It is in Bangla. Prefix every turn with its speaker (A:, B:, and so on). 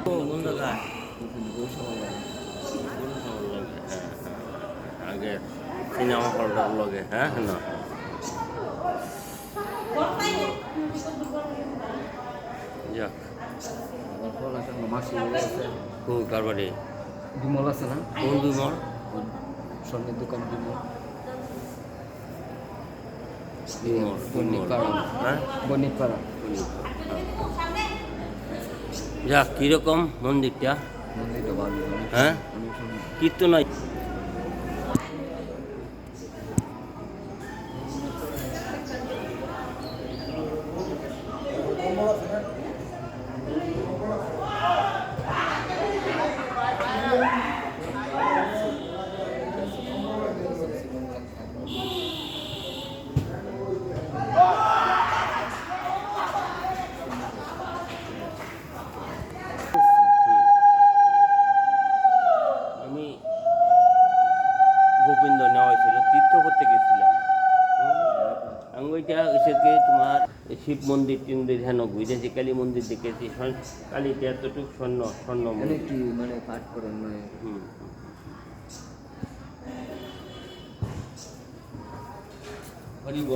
A: কোন জায়গায় আগে সিনেমা হলটার লগে হ্যাঁ না যাক কোন কার বাড়ি
B: বিমল আছে না?
A: কোন বিমল
B: স্বর্ণের দোকান বিমল।
A: বিমল
B: বণিকপাড়া।
A: হ্যাঁ
B: বণিকপাড়া।
A: যাক কীরকম মন্দিরটা
B: মন্দিরটা ভালো।
A: হ্যাঁ কীর্তন নাই আমি গোবিন্দ নেওয়া হয়েছিল তীর্থ করতে গেছিলাম আমি ওইটা এসেকে তোমার শিব মন্দির টিন্দির হেন ঘুরেছি কালী মন্দির দেখেছি কালীতে এতটুকু স্বর্ণ স্বর্ণ মন্দির
B: কি মানে পাঠ করেন মানে
A: হরি বল